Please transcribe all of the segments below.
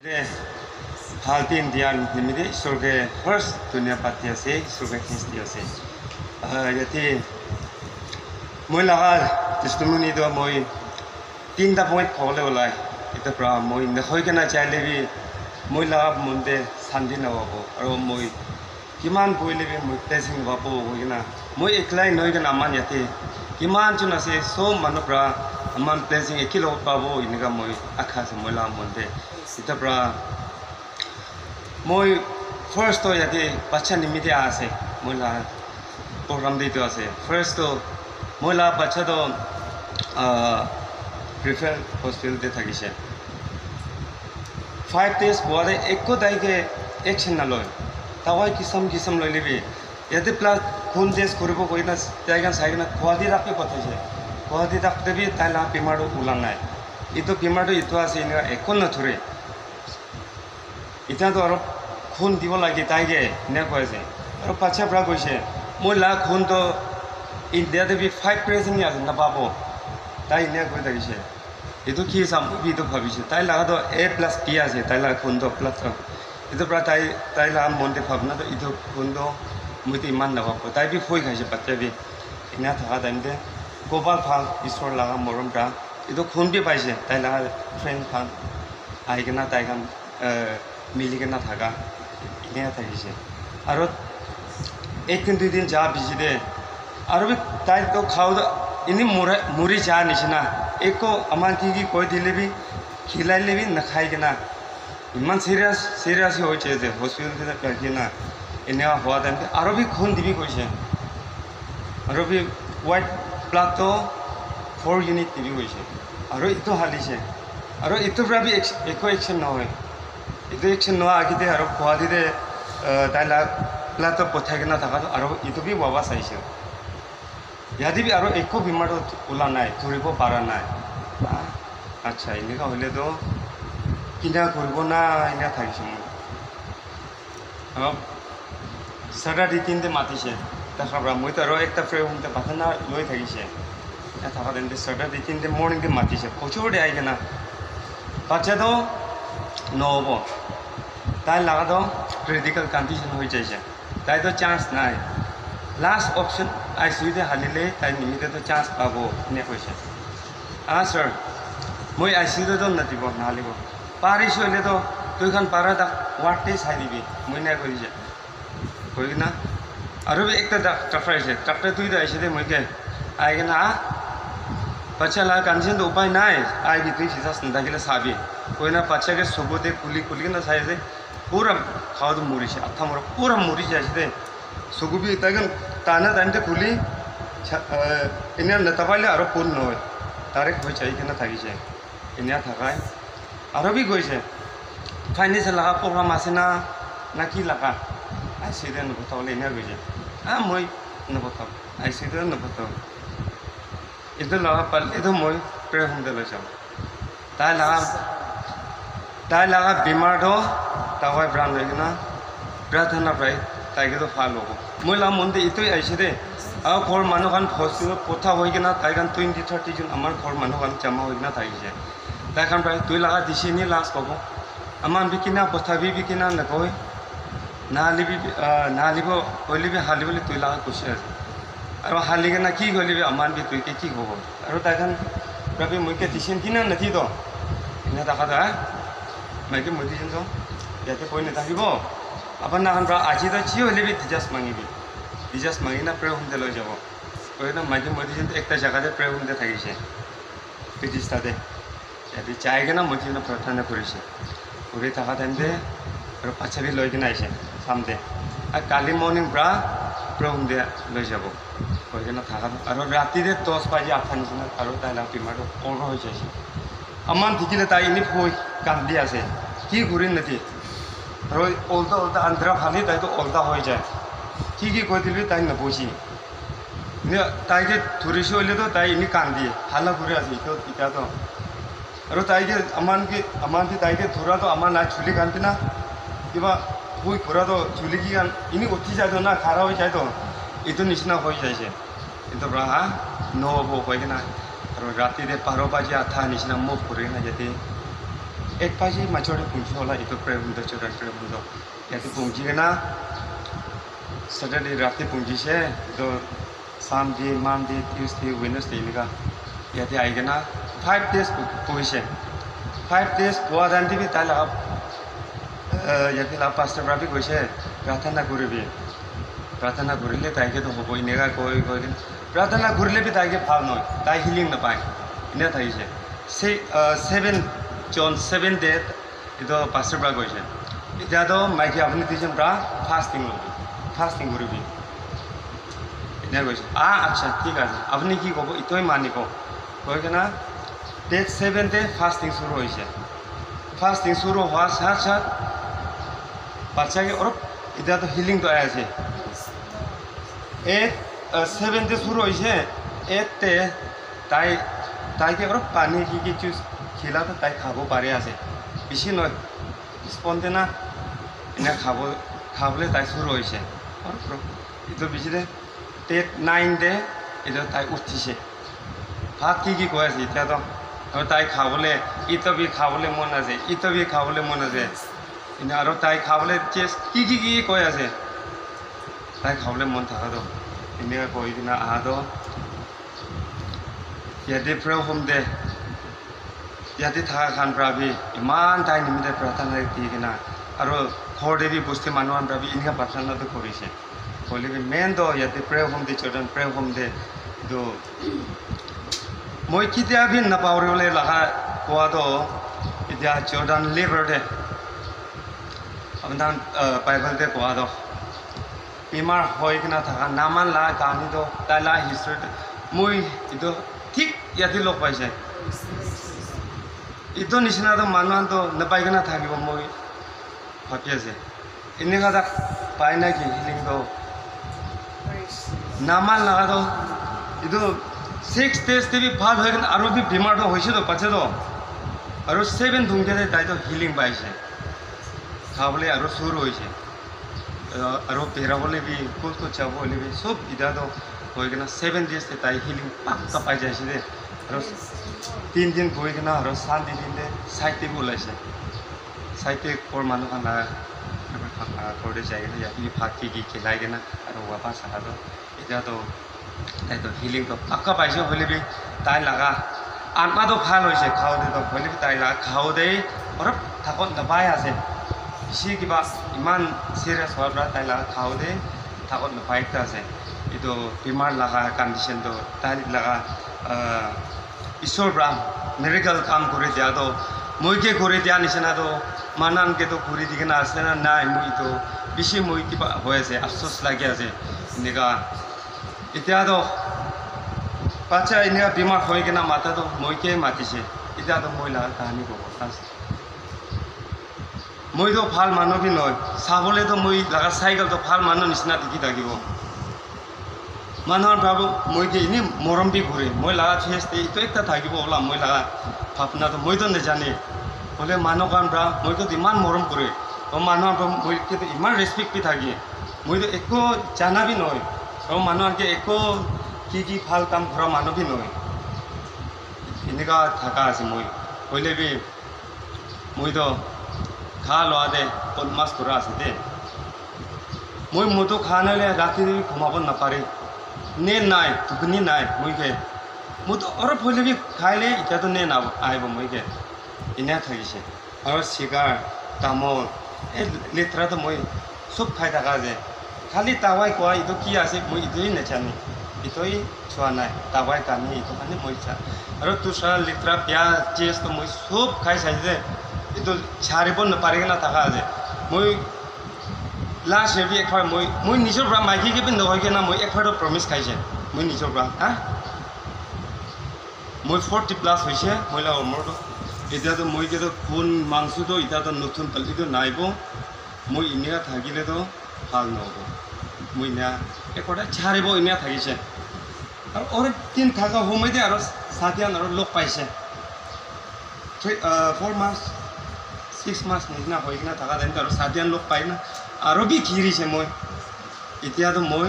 Halti Indian nimide surge first dunia pati ase surge Kristi ase. Yati moi laga testimony do moi tinta point khole olai ita pra moi nekhoi kana chaile bi moi laga munde sandi na wabo aro moi kiman boile bi moi blessing wabo hoina moi eklai noi kana man yati kiman chuna se so manupra aman blessing ekilo pabo iniga moi akha se moi la munde ita pra moi first to yati bacha nimite ase moi la program de to ase first to moi la bacha do prefer hospital de thakise 5 days bode ekko dai ke action na loy tawai kisam loi lebi yati plus khun test koribo koina jaigan saigna khwadi rakhe pathaise khwadi rakte bi taila pimado ulanai ito pimado ito ase ina ekon na thore ita to aro khun dibo lagi taige ne koise aro pacha pra koise moi la khun to india de bi 5 present ya na babo tai ne koi dagise ito ki sam bi to bhabise tai la to a plus p ase tai la khun to plus ito pra tai la monde bhabna to ito khun to muti man na babo tai bi foi khaise pacha bi ina thaga dande gobal phal isor la morom pra ito khun bi paise tai la friend khan aigena tai kan मिलिके ना थाका इन्हें था किसे आरो एक दिन दो दिन जा बिजी दे आरो भी ताई तो खाओ तो इन्हीं मुरी जा निशना एक को अमांती की कोई दिले भी खिलाई ले भी न खाई के ना इमान सीरियस हो चीज़ हॉस्पिटल से करके ना इन्हें हुआ था आरो भी खून दिवी कोई से आरो भी व्हाइट ब्लड तो 4 यूनिट दिवी कोई से आरो इतो हाली से आरो इतो पर भी एको एक्शन ना हुए itu action no agite aro khwadi de taila plato pothai na thaka to aro itu bi baba saise yadi bi aro ekko bimar ula nai thuribo para nai acha ini ka hole do kina koribo na ina thaise aro sada ditin de matise ta khabra moi to aro ekta frame hum te pathana loi thaise ta thaka den de sada ditin de morning de matise kochor de aigena bacha do no tai laga do critical condition hoi jaise tai to chance nai last option ICU de halile tai nimite to chance pabo ne koise sir moi ICU do nati bo nalibo parish hoile to toi khan para da warte sai dibi moi ne koise koi na aro bi ekta da trafraise trafra tui da aise de moi ke aigena pacha la condition do upai nai ai bi tui sisa sunda gele sabi कोई ना पाछे के सुबह दे कुली ना size दे पूरा खाओ तो मुरी से अच्छा मोरा पूरा मुरी जैसे दे सुबह भी इतना गन ताना ताने कुली इन्हें नतवाले आरो पूर्ण न हो तारे कोई चाहिए कि ना थाकी से इन्हें थाका है आरो भी कोई से फाइनेंस लगा प्रॉब्लम आसे ना की लगा ऐसे दे न बताओ ले इन्हें कोई से मोई न बताओ ऐसे दे न बताओ इधर लगा पल इधर मोई प्रेम हम दे ले जाओ ताई लगा बीमार दो तावाई ब्रांड लेकिना प्रार्थना प्राय ताई के तो फालो मैं ला मंदे इतो ऐसे दे अब खोर मानो कान हॉस्पिटल पोथा होई के ना ताई कान 20-30 जन अमर खोर मानो कान जमा होई ना ताई से ताई कान प्राय तुई लगा दिशी नहीं लास्ट पाबो अमान बिकिना पोथा भी बिकिना न कोई नालिबो ओली भी हाली बोले तुई लगा कुछ और हाली के ना की गोली भी अमान भी तुई के की हो और ताई कान प्राय मुझे दिशी किना नहीं तो इन्हें देखा था मैं के मोदी जन तो याते कोई नहीं था कि वो अपन ना हम आज तो चियो ले भी दिजास मांगी ना प्रे होने लो जाओ कोई ना मैं के मोदी जन तो एक जगह दे प्रे होने था किसे पिटिस्ता दे याते चाहेगा ना मोदी जन प्रार्थना करी से पूरी था था इंदे और पाछे भी लोग ना ऐसे सामने काली मॉर्निंग प्रे होने लो जाओ कोई ना था और राती दे 10 बजे आठा निचना और ताला पिमारो और हो जाए अमान दिखिले ताई इन्हीं कोई काम दिया से की गुरिन नती रोज ओल्टा अंतरा खाली ताई तो ओल्टा हो जाए की कोई दिल भी ताई न पूछी ने ताई के थोड़ी सी ओले तो ताई इन्हीं काम दिए हाला गुरे आसी तो इतना तो और ताई के अमान की ताई के थोड़ा तो अमान ना चुली कांती ना कि बा कोई थोड़ा तो चुली की कान इन्हीं उठी जाए तो ना खारा हो जाए तो इतो निचना हो जाए से इतो रहा नो वो कोई ना और राती दे 12 बजे आता निचना मुँह पूरे ना जाते এক বাজি মাঝরে পুঁজি হলা এটা প্রে হুম চোদান প্রে হুম ইয়াতে পুঁজি না স্যাটারডে রাতে পুঁজিছে তো সানডে মানডে টিউসডে ওয়েডনেসডে নিকা ইয়াতে আইগেনা 5 days পুইছে 5 days পোয়া দান দিবি তাই লাভ ইয়াতে লাভ পাস্টার রাবি কইছে প্রার্থনা করবি প্রার্থনা করিলে তাইকে তো হবই নেগা কই কই প্রার্থনা করিলে বি তাইকে ভাল নয় তাই হিলিং না পায় ইনা থাইছে সেই 7 John 7 ডে এটা পাস্টার ব্রা কইছে এটা তো মাইকে আপনি দিছেন ব্রা ফাস্টিং করবি এটা কইছে আচ্ছা ঠিক আছে আপনি কি কব ইতই মানিব কই কেনা ডে 7 ডে ফাস্টিং শুরু হইছে ফাস্টিং শুরু হওয়ার সাথে সাথে বাচ্চাকে ওর এটা তো হিলিং তো আছে 7 ডে শুরু হয়েছে 8 ডে তাইকে ওর পানি কি চুজ খিলা তো তাই খাব পারে আছে বেশি নয় স্পন্দে না এনে খাবলে তাই শুরু হয়েছে এটা বেশি দে 9 ডে এটা তাই উঠিছে ভাত কি কয় আছে এতিয়া তো তাই খাবলে ইতবি খাবলে মন আছে ইতবি খাবলে মন আছে এনে আর তাই খাবলে কি কয় আছে তাই খাবলে মন থাকা তো এনে কই দিনা আহা তো ইয়াতে প্রে হোম দে ইয়াতে থাকা খান প্রাবি ইমান তাই নিমিতে প্রার্থনা দিয়ে কিনা আর ঘরে বি বসতে মানুহ প্রাবি ইনকা প্রার্থনা তো করেছে বলে মেন তো ইয়াতে প্রে হোম দে চোদন প্রে হোম দে তো মই কিতিয়া বি নাপাওরে বলে লাগা কোয়া তো এতিয়া চোদন লিভার দে আপনার বাইবেল দে কোয়া তো বেমার হয় কিনা থাকা নামান লা কাহানি তো তাই লা হিস্ট্রি মই এইটো ঠিক ইয়াতে লগ পাইছে এইটো নিচিনা তো মানুহ তো নাপাই কিনা থাকিব মই ভাবি আছে এনেকুৱা তাক পায় নাকি হিলিং তো নামান লাগা তো এইটো 6 days বি ভাল হয় কিনা আৰু বি বেমাৰটো হৈছে তো পাছে তো আৰু 7 ধুমকে তাই তো হিলিং পাইছে খাবলে আৰু শুরু হয়েছে আর পেরাবলে বি কুল চাবলে বি সব ইটা তো হয়ে কিনা 7 days তাই হিলিং পাক্কা পাই যাইছে দে আর 3 দিন হয়ে কিনা আর শান্তি দিন দে সাইতে ওলাইছে সাইতে কোর মানুষ খানা করে যাই কিনা ইয়াতে ভাত কি খেলাই কিনা আর ওয়াপা সারা তো এটা তো তাই তো হিলিং তো পাক্কা পাইছে হলে বি তাই লাগা আত্মা তো ভাল হয়েছে খাওয়া তো হলে বি তাই লাগা খাও দে অলপ থাকত নাপাই আছে বেশি কিবা ইমান সিরিয়াস হওয়ার পর তাই লাগা খাও দে থাকত নাপাইতে আছে itu বেমার লাগা কন্ডিশন তো তাই লাগা ঈশ্বর ব্রা মিরাকল কাম করে দিয়া তো মইকে করে দিয়া নিচিনা তো মানানকে তো ঘুরি দিকে না আছে না নাই মই তো বেশি মই কিবা হয়েছে আফসোস লাগি আছে এনেকা এতিয়া তো বাচ্চা এনেকা বেমার হয়ে কিনা মাথা তো মইকে মাতিছে এতিয়া তো মই লাগা কাহানি কব মই তো ভাল মানুহ বি নয় চাবলে তো মই লাগা চাইকেল তো ভাল মানুহ নিচিনা দেখি থাকিব মানুহৰ ভাবো মই কি এনে মৰম বি ঘূৰে মই লাগা ফেচতে এইটো একটা থাকিব ওলা মই লাগা ভাবনা তো মই তো নাজানে বলে মানুহ কাম ব্ৰা মইতো ইমান মৰম কৰে মানুহৰ মই ইমান ৰেচপেক্ট বি থাকে মই তো একো জানা বি নহয় আৰু মানুহকে একো কি ভাল কাম কৰা মানুহ বি নহয় এনেকুৱা থাকা আছে মই হলে বি মই তো খা লোৱা দে বদমাছ কৰা আছে দে মই মতো খা নালে ৰাতি ঘুমাব নাপাৰে নে নাই টোপনি নাই মইকে মই তো অলপ হলে বি খাইলে এতিয়াতো নে না আহিব মইকে এনে থাকিছে আৰু চিগাৰ তামোল এই লেতেৰাটো মই চব খাই থকা যে খালি তাৱাই কোৱা এইটো কি আছে মই এইটোৱে নাজানো এইটোৱে চোৱা নাই তাৱাই কানি এইটো কাৰণে মই চা আৰু তুষাৰ লেতেৰা বেয়া চেষ্টো মই চব খাই চাই যে এইটো ছাৰিব নাপাৰে কিনা থকা যে মই লাষ্ট হেভি একবাৰ মই নিজৰ পৰা মাইকীকে বি নহয় কিনা মই একবাৰতো প্ৰমিছ খাইছে মই নিজৰ পৰা মই 40+ হৈছে মহিলা মোৰতো এতিয়াতো মই কিন্তু কোন মাংসটো এতিয়াতো নতুন পালিটো নাইব মই এনেকুৱা থাকিলেতো ভাল নহ'ব মই এনে একবাৰ ছাৰিব এনেকুৱা থাকিছে আৰু অলপ দিন থকা সময়তে আৰু চাতিয়ান আৰু লগ পাইছে 4 months 6 months নিচিনা হৈ কিনা থকা যেন আৰু চাতিয়ান লগ পাই না আৰু বি ঘিৰিছে মই এতিয়াতো মই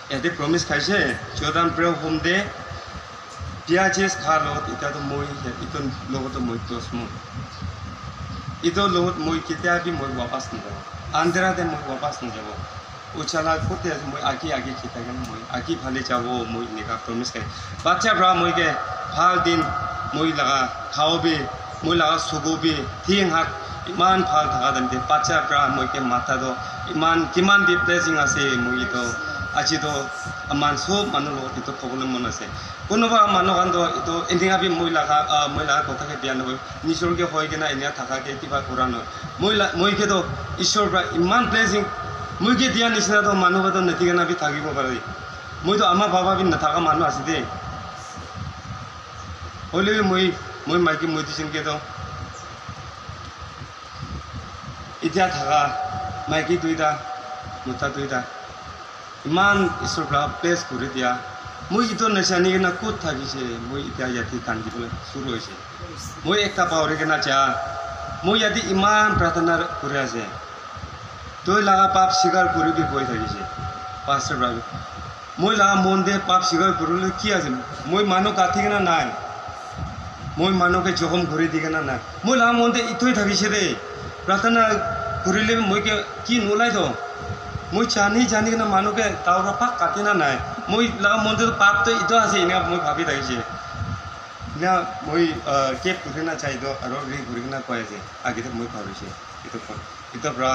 ইয়াতে প্ৰমিছ খাইছে চৌদান প্ৰে হোম দে পিঁয়াজ খা লগত এতিয়াতো মই ইটোৰ লগতো মই দোষ মোৰ itu lohut moi kita bi moi wapas ni jabo andera de moi wapas ni jabo uchala kote moi agi kita kan moi agi phale jabo moi nika promise kai bacha bra moi ke phal din moi laga khaobe moi laga sugobe thing hak iman phal thaga dan de bacha bra moi ke mata do iman kiman di blessing ase moi to aji to aman so manulo itu problem mon ase kono ba mano kan do itu ending abi moi laga kotha ke bian hoy nishor ke hoy ke na enia thaka ke tiba qur'an moi ke do ishor bra iman blessing moi ke dia nisna do manu ba do nati ke na bi thagi bo pare moi to ama baba bi na thaka manu ase de ole moi mai ke moi disin ke do itia thaga mai ke tuida muta tuida iman ishor bra bless kore dia moi itu nasiani ke na kut thagi se moi itia yati kan ki bole shuru hoise moi ekta power ke na cha moi yadi iman pratana kore ase toi laga pap sigar kore bi boi thagi se pastor bra moi laga monde pap sigar korule ki ase moi mano kathi ke na nai moi mano ke jokom kore di ke na nai moi laga monde itoi thagi se de pratana korile moi ke ki nolai do moi chani ke na mano ke taura pak katina nai moi laga monde pap to ito ase ina moi bhabi thagi se na moi ke kore na chai do aro ri kore na koi ase age te moi bhabi se ito bra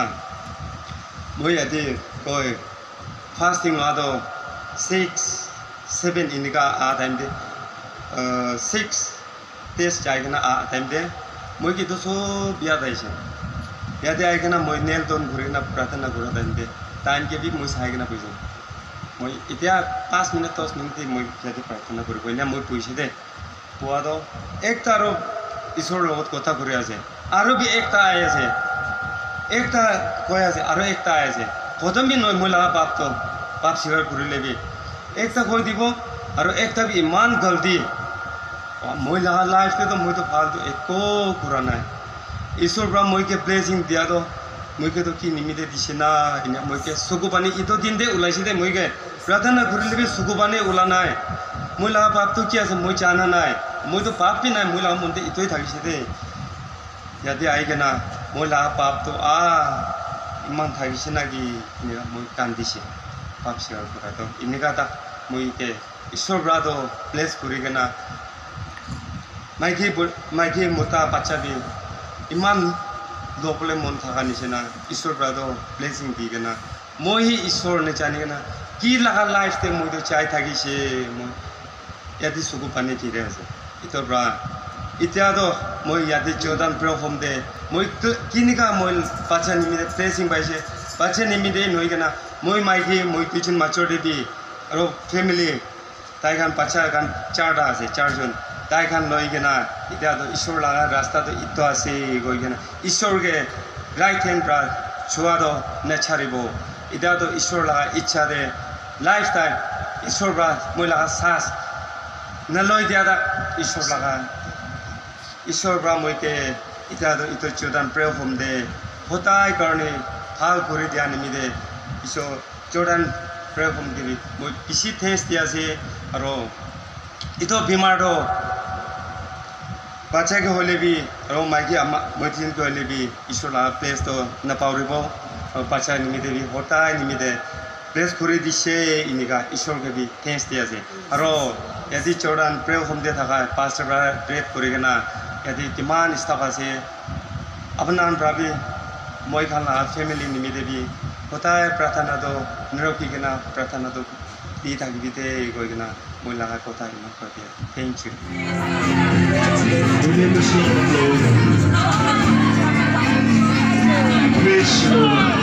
moi ade koi fasting la do 6 7 inika a time de 6 test chai na a time de moi ki to so biya dai se biya de ai kana moi nail don kore na pratana kora time de time ke bi moi sai kana puiso moi itia 5 minute 10 minute moi jadi pratana kore koina moi puise de poa do ekta ro ishor logot kotha kore ase aro bi ekta ai ase ekta koi ase aro ekta ai ase kodam bi noi moi laga pap sigar kore lebi ekta koi dibo aro ekta bi iman galdi moi laga life te to moi to faltu eko kura nai ishor bra moi ke blessing dia do moi ke to ki nimide disina ina moi ke sugubani ito din de ulaisi de moi ke pradhana kore lebi sugubani ulanai moi laga pap to ki ase moi chana nai moi to pap pi nai moi laga monde itoi thagise de yadi ai ke na moi laga pap to iman thagise na ki ni moi kandise pap sigar kora to inika ta moi ke ishor bra do bless kori ke na mai ke mota bacha bi iman lokole mon thaga ni sena ishor bra do blessing di ke na moi ishor ne chani ke na ki laga life te moi do chai thagi se moi yadi sugu pani ki re ase ito bra itia do moi yadi Jordan pro home de moi kinika moi bacha ni mi de blessing bai se bacha ni mi de noi ke na moi mai ke moi kitchen macho de bi aro family tai kan bacha kan charda ase charjon tai kan loi ke na itia do ishor laga rasta do ito ase goi ke na ishor ke right hand bra chua do na charibo itia do ishor laga ichha de lifetime ishor bra moi laga sas na loi dia da ishor bra moi ke itia do ito Jordan prayer home de hotai karne phal kore dia ni mi de ishor Jordan prayer home de moi bisi thanks dia se aro ito bimar do bacha ke hole bi aro mai ki ama moi tin ko hole bi ishor la place to na pauribo bacha ni mi de bi hotai ni mi de place kore di se inika ishor ke bi thanks dia se aro yadi Jordan prayer home de thaga pastor bra pray kore na yadi kiman staff ase apnan brabi moi khala family ni mi de bi hotai prathana do niroki ke na prathana do di thagi bi te goi ke na moi laga kotha ina ko dia thank you Praise the Lord.